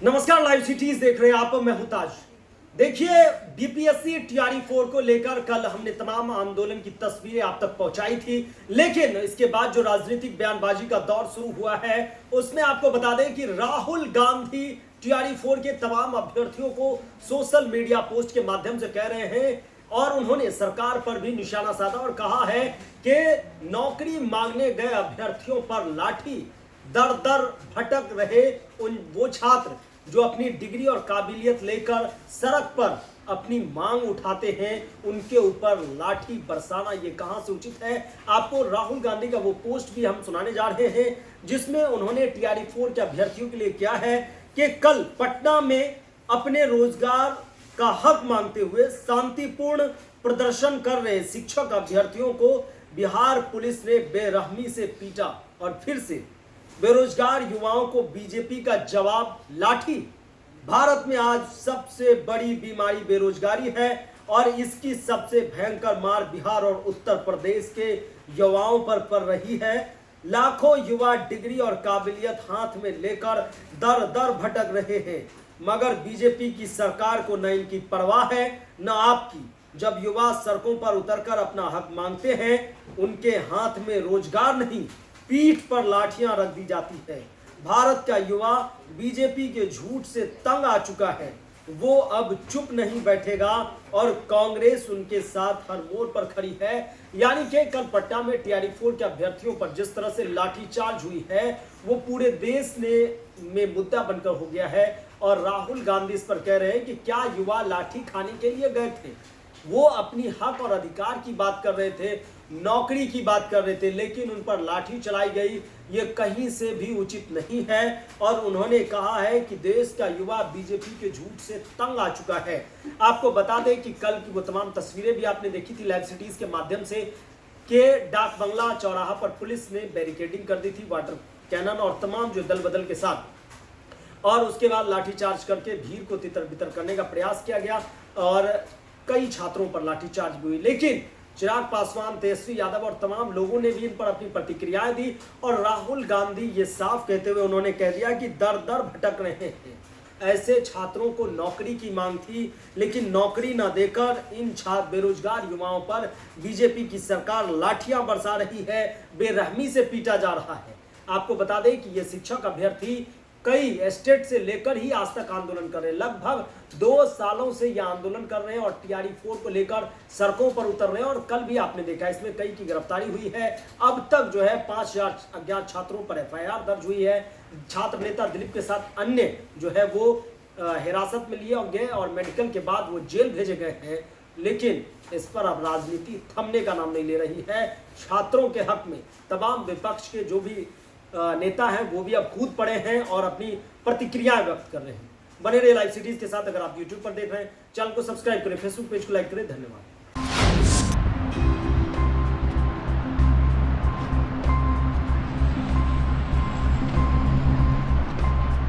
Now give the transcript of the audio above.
नमस्कार, live cities देख रहे हैं आप। मैं हूं ताज। देखिए, बीपीएससी टीआरई 4 को लेकर कल हमने तमाम आंदोलन की तस्वीरें आप तक पहुंचाई थी, लेकिन इसके बाद जो राजनीतिक बयानबाजी का दौर शुरू हुआ है उसमें आपको बता दें कि राहुल गांधी टीआरई 4 के तमाम अभ्यर्थियों को सोशल मीडिया पोस्ट के माध्यम से कह रहे हैं और उन्होंने सरकार पर भी निशाना साधा और कहा है कि नौकरी मांगने गए अभ्यर्थियों पर लाठी, दर दर भटक रहे वो छात्र जो अपनी डिग्री और काबिलियत लेकर सड़क पर अपनी मांग उठाते हैं, उनके ऊपर लाठी बरसाना ये कहां से उचित है। आपको राहुल गांधी का वो पोस्ट भी हम सुनाने जा रहे हैं जिसमें उन्होंने टीआरई 4 के अभ्यर्थियों के लिए किया है कि कल पटना में अपने रोजगार का हक मांगते हुए शांतिपूर्ण प्रदर्शन कर रहे शिक्षक अभ्यर्थियों को बिहार पुलिस ने बेरहमी से पीटा और फिर से बेरोजगार युवाओं को बीजेपी का जवाब लाठी। भारत में आज सबसे बड़ी बीमारी बेरोजगारी है और इसकी सबसे भयंकर मार बिहार और उत्तर प्रदेश के युवाओं पर पड़ रही है। लाखों युवा डिग्री और काबिलियत हाथ में लेकर दर दर भटक रहे हैं, मगर बीजेपी की सरकार को न इनकी परवाह है न आपकी। जब युवा सड़कों पर उतरकर अपना हक मांगते हैं, उनके हाथ में रोजगार नहीं, पीठ पर लाठियां रख दी जाती है। भारत का युवा बीजेपी के झूठ से तंग आ चुका है। वो अब चुप नहीं बैठेगा और कांग्रेस उनके साथ हर मोड़ पर खड़ी है। यानी कि कल पटना में टीआरई 4 के अभ्यर्थियों पर जिस तरह से लाठीचार्ज हुई है वो पूरे देश में मुद्दा बनकर हो गया है और राहुल गांधी इस पर कह रहे हैं कि क्या युवा लाठी खाने के लिए गए थे। वो अपनी हक और अधिकार की बात कर रहे थे, नौकरी की बात कर रहे थे, लेकिन उन पर लाठी चलाई गई। ये कहीं से भी उचित नहीं है और उन्होंने कहा है कि देश का युवा बीजेपी के झूठ से तंग आ चुका है। आपको बता दें कि कल की वो तमाम तस्वीरें भी आपने देखी थी लाइव सिटीज के माध्यम से कि डाक बंगला चौराहा पर पुलिस ने बैरिकेडिंग कर दी थी वाटर कैनन और तमाम जो दल बदल के साथ, और उसके बाद लाठीचार्ज करके भीड़ को तितर बितर करने का प्रयास किया गया और कई छात्रों पर लाठीचार्ज भी हुई। लेकिन चिराग पासवान, तेजस्वी यादव और तमाम लोगों ने भी इन पर अपनी प्रतिक्रियाएं दी और राहुल गांधी ये साफ कहते हुए उन्होंने कह दिया कि दर दर भटक रहे हैं। ऐसे छात्रों को नौकरी की मांग थी, लेकिन नौकरी न देकर इन बेरोजगार युवाओं पर बीजेपी की सरकार लाठियां बरसा रही है, बेरहमी से पीटा जा रहा है। आपको बता दें कि ये शिक्षक अभ्यर्थी कई स्टेट से लेकर ही आज तक आंदोलन कर रहे हैं। लगभग 2 सालों से यह आंदोलन कर रहे हैं और टीआरई 4 को लेकर सड़कों पर उतर रहे हैं और कल भी आपने देखा इसमें कई की गिरफ्तारी हुई है। अब तक जो है 5000 अज्ञात छात्रों पर एफआईआर दर्ज हुई है। छात्र नेता दिलीप के साथ अन्य जो है वो हिरासत में लिए गए और मेडिकल के बाद वो जेल भेजे गए हैं, लेकिन इस पर अब राजनीति थमने का नाम नहीं ले रही है। छात्रों के हक में तमाम विपक्ष के जो भी नेता हैं वो भी अब कूद पड़े हैं और अपनी प्रतिक्रियाएं व्यक्त कर रहे हैं। बने रहे लाइव सिटीज के साथ। अगर आप यूट्यूब पर देख रहे हैं, चैनल को सब्सक्राइब करें, फेसबुक पेज को लाइक करें। धन्यवाद।